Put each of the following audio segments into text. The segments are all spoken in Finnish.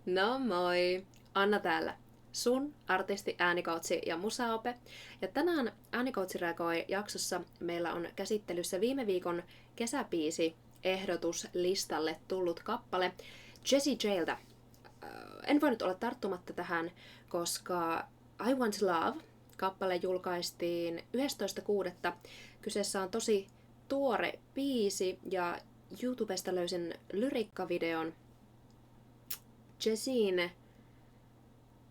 No moi! Anna täällä. Sun artisti, äänikoutsi ja musaope. Ja tänään Äänikoutsi reagoi jaksossa meillä on käsittelyssä viime viikon kesäbiisi ehdotuslistalle tullut kappale Jessie Jltä. En voinut olla tarttumatta tähän, koska I Want Love kappale julkaistiin 11.6. Kyseessä on tosi tuore biisi ja YouTubesta löysin lyrikkavideon. Jessien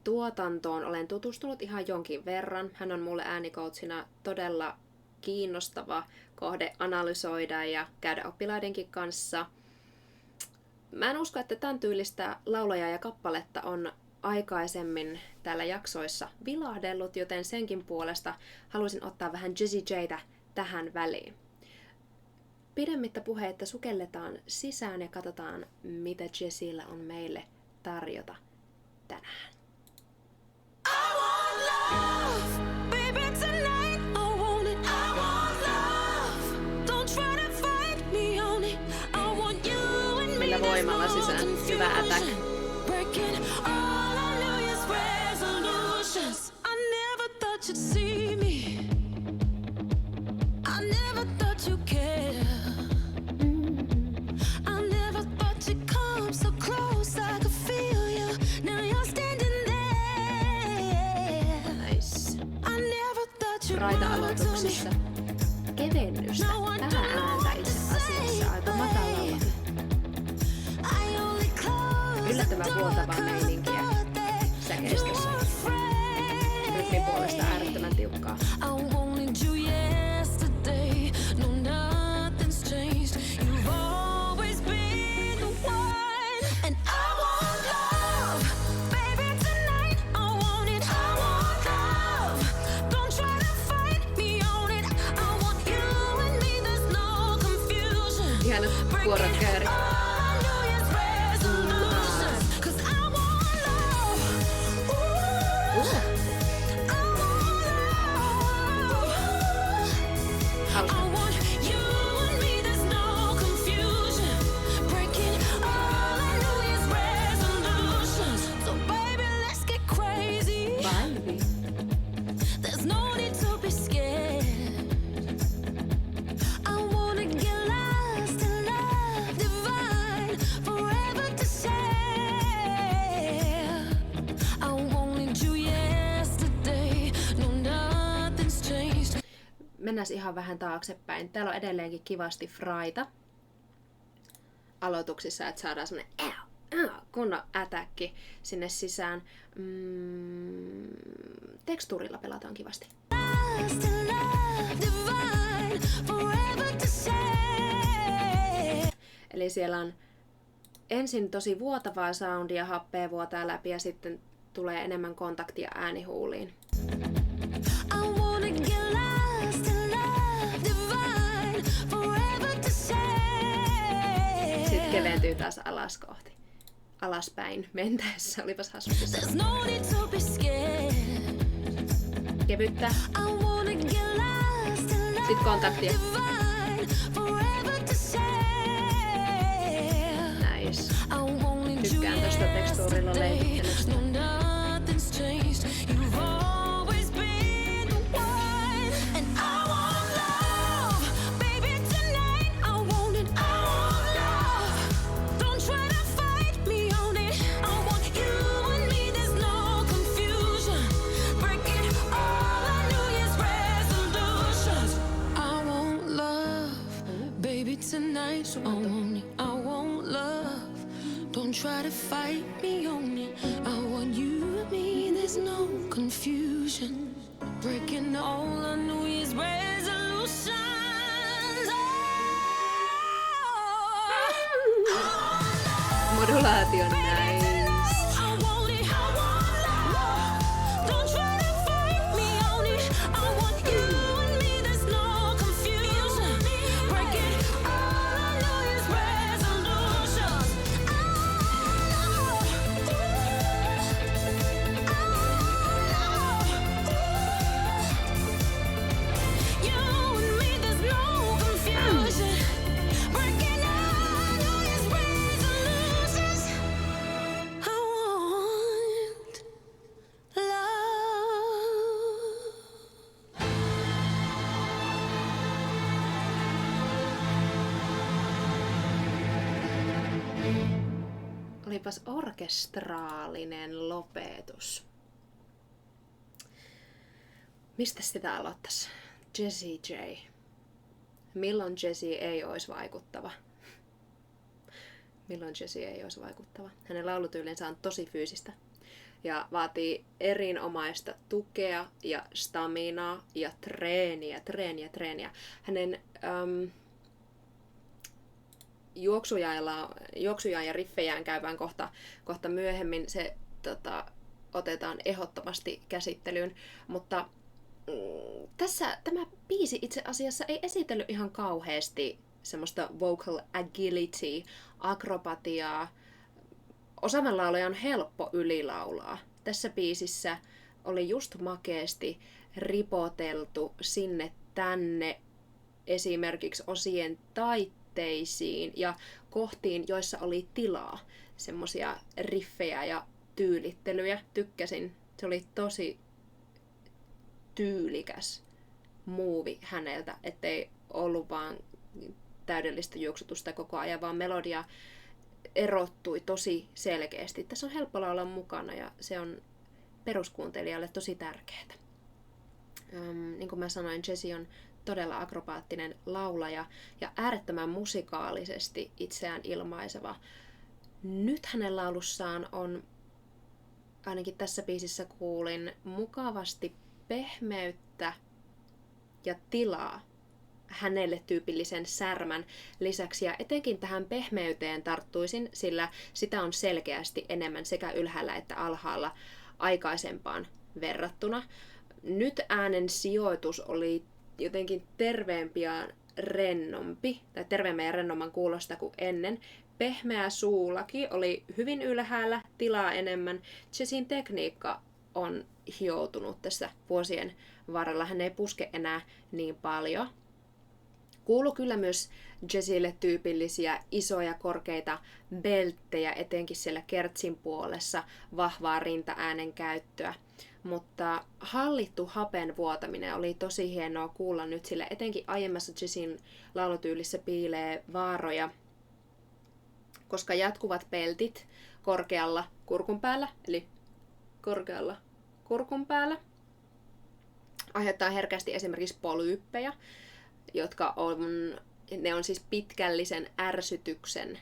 tuotantoon olen tutustunut ihan jonkin verran. Hän on mulle äänikoutsina todella kiinnostava kohde analysoida ja käydä oppilaidenkin kanssa. Mä en usko, että tämän tyylistä laulajaa ja kappaletta on aikaisemmin täällä jaksoissa vilahdellut, joten senkin puolesta haluaisin ottaa vähän Jessie Jtä tähän väliin. Pidemmittä puheitta sukelletaan sisään ja katsotaan, mitä Jessiellä on meille tarjota tänään. Millä voimalla sisään? Hyvä attack. Raita-aloituksissa kevennystä, vähän ääntä itse asiassa, aika matalalla. Yllättävän vuotavaa meininkiä säkeistössä. Rytmin puolesta äärettömän tiukkaa. Ihanat kuorot kääri. Mennään ihan vähän taaksepäin. Täällä on edelleenkin kivasti fraita aloituksissa, että saadaan semmonen kunnon ätäkki sinne sisään. Tekstuurilla pelataan kivasti. Eli siellä on ensin tosi vuotavaa soundia, happea vuotaa läpi ja sitten tulee enemmän kontaktia äänihuuliin. Sitten keventyy taas alas kohti. Alaspäin mentäessä, olipas hassusti. Kevyttä. Sitten kontaktia. Nice. Tykkään tosta tekstuurilla leikittelystä. Tonight, I won't love. Don't try to fight me on it. I want you and me, there's no confusion. Breaking all our New Year's resolutions. Modulaatio nice. Olipas orkestraalinen lopetus. Mistä sitä aloittaisi? Jessie J. Milloin Jessie ei olisi vaikuttava? Milloin Jessie ei olisi vaikuttava? Hänen laulutyylinsä on tosi fyysistä ja vaatii erinomaista tukea ja staminaa ja treeniä. Hänen juoksujaan ja riffejään käydään kohta myöhemmin. Se otetaan ehdottomasti käsittelyyn, mutta tämä biisi itse asiassa ei esitellyt ihan kauheasti semmoista vocal agility, akrobatiaa. Osaavan laulajan on helppo ylilaulaa. Tässä biisissä oli just makeasti ripoteltu sinne tänne esimerkiksi osien taitteisiin ja kohtiin, joissa oli tilaa. Semmosia riffejä ja tyylittelyjä. Tykkäsin. Se oli tosi tyylikäs muuvi häneltä, ettei ollut vaan täydellistä juoksutusta koko ajan, vaan melodia erottui tosi selkeästi. Tässä on helppo laulaa mukana ja se on peruskuuntelijalle tosi tärkeää. Niin kuin mä sanoin, Jessie on todella akrobaattinen laulaja ja äärettömän musikaalisesti itseään ilmaiseva. Nyt hänen laulussaan on, ainakin tässä biisissä kuulin, mukavasti pehmeyttä ja tilaa hänelle tyypillisen särmän lisäksi. Ja etenkin tähän pehmeyteen tarttuisin, sillä sitä on selkeästi enemmän sekä ylhäällä että alhaalla aikaisempaan verrattuna. Nyt äänen sijoitus oli jotenkin terveempi ja rennompi, tai terveemmän ja rennomman kuulosta kuin ennen. Pehmeä suulaki oli hyvin ylhäällä, tilaa enemmän. Jessien tekniikka on hioutunut tässä vuosien varrella. Hän ei puske enää niin paljon. Kuului kyllä myös Jessielle tyypillisiä isoja korkeita belttejä, etenkin siellä kertsin puolessa, vahvaa rintaäänen käyttöä. Mutta hallittu hapen vuotaminen oli tosi hienoa kuulla nyt, sillä etenkin aiemmassa Jessien laulutyylissä piilee vaaroja, koska jatkuvat peltit korkealla kurkun päällä, eli korkealla kurkun päällä, aiheuttaa herkästi esimerkiksi polyyppejä, jotka ne on siis pitkällisen ärsytyksen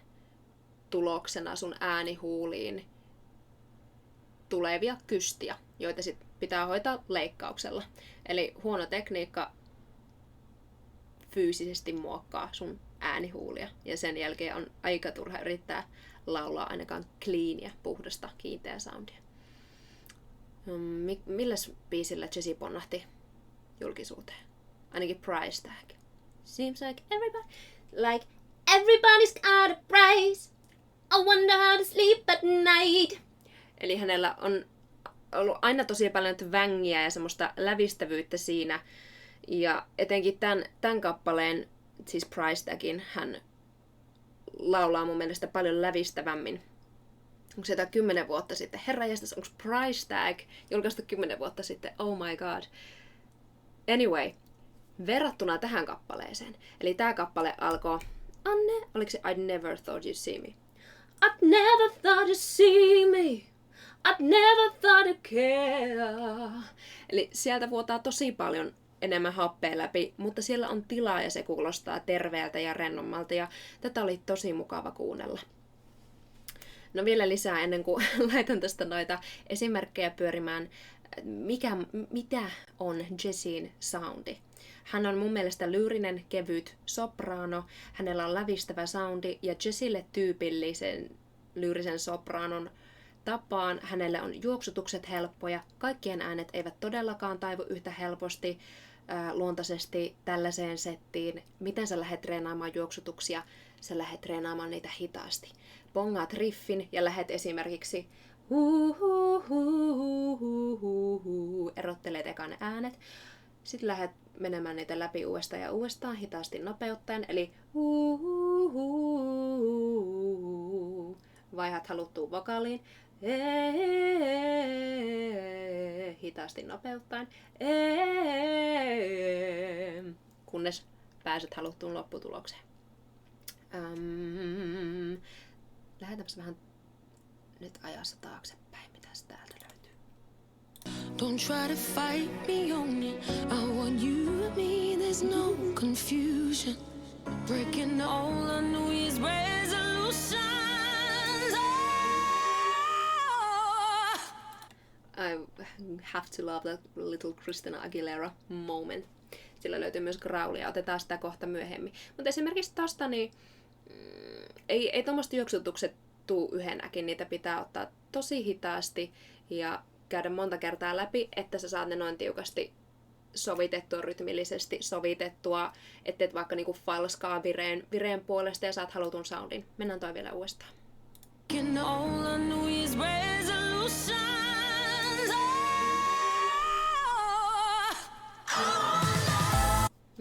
tuloksena sun äänihuuliin tulevia kystiä, joita sit pitää hoitaa leikkauksella. Eli huono tekniikka fyysisesti muokkaa sun äänihuulia ja sen jälkeen on aika turha yrittää laulaa ainakaan cleania, puhdasta, kiinteää soundia. Milläs biisillä Jessie ponnahti julkisuuteen? Ainakin Price Tag. Seems like everybody's got a price. I wonder how to sleep at night. Eli hänellä on ollut aina tosi paljon twängiä ja semmoista lävistävyyttä siinä. Ja etenkin tämän kappaleen, siis Price Tagin, hän laulaa mun mielestä paljon lävistävämmin. Onko se jotain 10 vuotta sitten? Herranjestas, onko Price Tag julkaistu 10 vuotta sitten? Oh my god. Anyway, verrattuna tähän kappaleeseen. Eli tää kappale alkoi, oliko se I never thought you'd see me? I'd never thought you'd see me. I'd never thought you'd care. Eli sieltä vuotaa tosi paljon enemmän happea läpi, mutta siellä on tilaa ja se kuulostaa terveeltä ja rennommalta ja tätä oli tosi mukava kuunnella. No vielä lisää ennen kuin laitan tästä noita esimerkkejä pyörimään. Mitä on Jessien soundi? Hän on mun mielestä lyyrinen, kevyt sopraano. Hänellä on lävistävä soundi ja Jessielle tyypillisen lyyrisen sopraanon tapaan hänelle on juoksutukset helppoja. Kaikkien äänet eivät todellakaan taivu yhtä helposti luontaisesti tällaiseen settiin. Miten sä lähdet treenaamaan juoksutuksia? Sä lähdet treenaamaan niitä hitaasti. Bongaat riffin ja lähdet esimerkiksi erottelet ekan äänet. Sitten lähdet menemään niitä läpi uudestaan ja uudestaan hitaasti nopeuttaen. Eli vaihat haluttuun vokaaliin. Hitaasti nopeuttaen. Kunnes pääset haluttuun lopputulokseen. Lähdetäänpäs vähän nyt ajassa taaksepäin. Mitäs täältä löytyy? Don't try to fight me on it. I want you and me, there's no confusion. Breaking all our New Year's resolutions. I have to love that little Christina Aguilera moment. Sillä löytyy myös growlia, otetaan sitä kohta myöhemmin. Mutta esimerkiksi tosta, niin ei tommoista juoksutukset tuu yhdenäkin. Niitä pitää ottaa tosi hitaasti ja käydä monta kertaa läpi, että sä saat ne noin tiukasti sovitettua, rytmillisesti sovitettua, etteet vaikka niinku falskaa vireen puolesta ja saat halutun soundin. Mennään toi vielä uudestaan.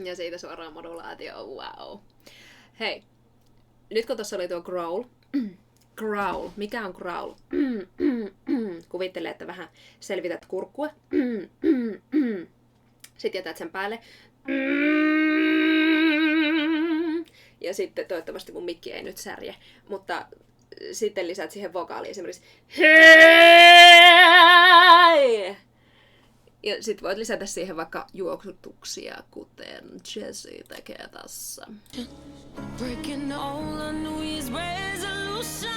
Ja siitä suoraan modulaatio, wow. Hei, nyt kun tuossa oli tuo growl. Growl, mikä on growl? Kuvittele, että vähän selvität kurkkua. Sitten jätät sen päälle. Ja sitten toivottavasti mun mikki ei nyt särje. Mutta sitten lisät siihen vokaaliin esimerkiksi hei! Ja sit voit lisätä siihen vaikka juoksutuksia, kuten Jessie tekee tässä. Breaking all our New Year's resolutions.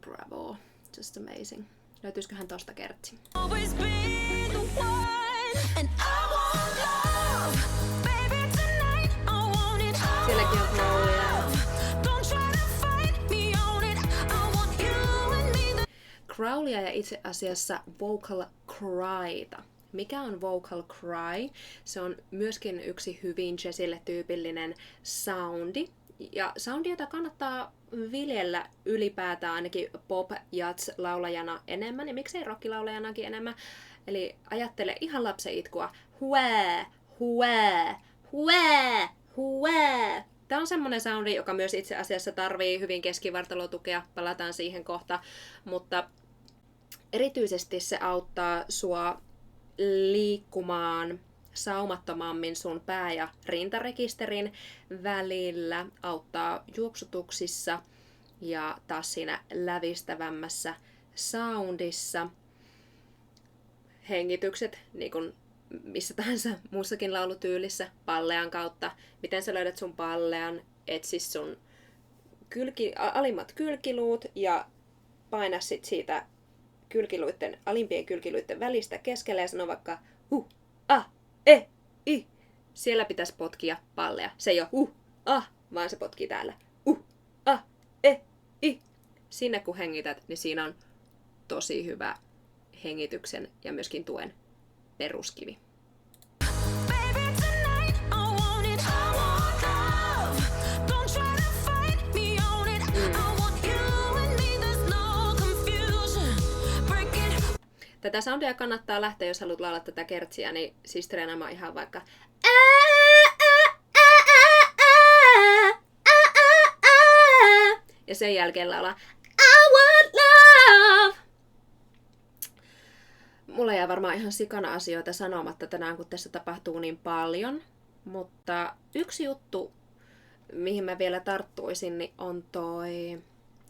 Bravo. Just amazing. Löytyisiköhän tosta kertsi? Sielläkin on growlia. Growlia ja itse asiassa vocal cryta. Mikä on vocal cry? Se on myöskin yksi hyvin jazzille tyypillinen soundi. Ja soundi, jota kannattaa viljellä ylipäätään ainakin pop-jazz-laulajana enemmän, ja miksei rockilaulajanakin enemmän. Eli ajattele ihan lapsen itkua. Huää, huää, huää, huää. Tämä on semmoinen soundi, joka myös itse asiassa tarvii hyvin keskivartalotukea. Palataan siihen kohta. Mutta erityisesti se auttaa sua liikkumaan saumattomammin sun pää- ja rintarekisterin välillä, auttaa juoksutuksissa ja taas siinä lävistävämmässä soundissa. Hengitykset, niin kuin missä tahansa muussakin laulutyylissä, pallean kautta. Miten sä löydät sun pallean, etsi sun alimmat kylkiluut ja paina sit siitä alimpien kylkiluitten välistä keskelle ja sano vaikka i. Siellä pitäisi potkia pallea. Se ei ole vaan se potkii täällä. I. Sinne kun hengität, niin siinä on tosi hyvä hengityksen ja myöskin tuen peruskivi. Tätä soundia kannattaa lähteä, jos haluat laulaa tätä kertsiä, niin siis treenaamaan ihan vaikka ja sen jälkeen laulaa I want love. Mulla jää varmaan ihan sikana asioita sanomatta tänään, kun tässä tapahtuu niin paljon. Mutta yksi juttu, mihin mä vielä tarttuisin, niin on toi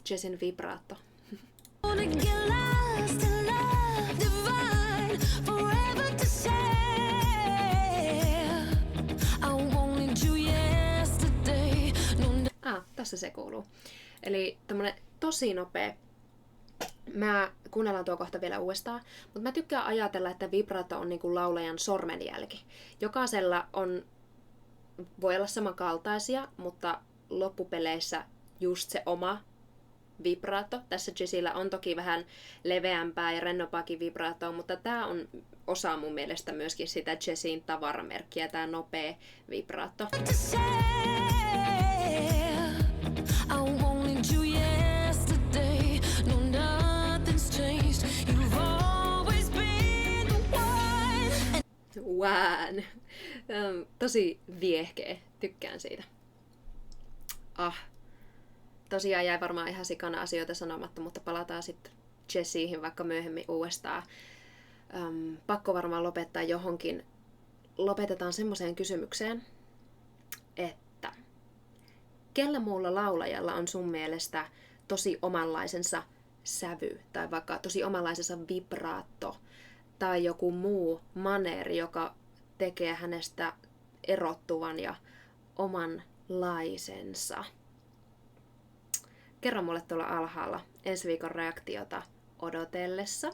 Jessin vibraatto. Tässä se kuuluu. Eli tämmönen tosi nopea. Mä kuunnellaan tuo kohta vielä uudestaan, mutta mä tykkään ajatella, että vibrato on niinku laulajan sormenjälki. Jokaisella voi olla samankaltaisia, mutta loppupeleissä just se oma vibrato. Tässä Jessillä on toki vähän leveämpää ja rennompaakin vibratoa, mutta tää on osa mun mielestä myöskin sitä Jessin tavaramerkkiä, tää nopea vibrato. Waan. Tosi viehkeä. Tykkään siitä. Tosiaan jäi varmaan ihan sikana asioita sanomatta, mutta palataan sitten Jessiin vaikka myöhemmin uudestaan. Pakko varmaan lopettaa johonkin lopetetaan semmoiseen kysymykseen, että kellä muulla laulajalla on sun mielestä tosi omanlaisensa sävy, tai vaikka tosi omanlaisensa vibraatto, tai joku muu maneeri, joka tekee hänestä erottuvan ja omanlaisensa. Kerro mulle tuolla alhaalla ensi viikon reaktiota odotellessa.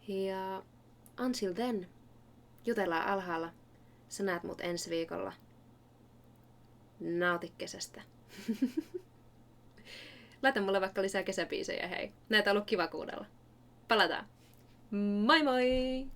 Ja until then, jutellaan alhaalla. Sä näet mut ensi viikolla. Nauti kesästä. Laita mulle vaikka lisää kesäbiisejä, hei. Näitä on ollut kiva kuunnella. Palataan. Moi moi!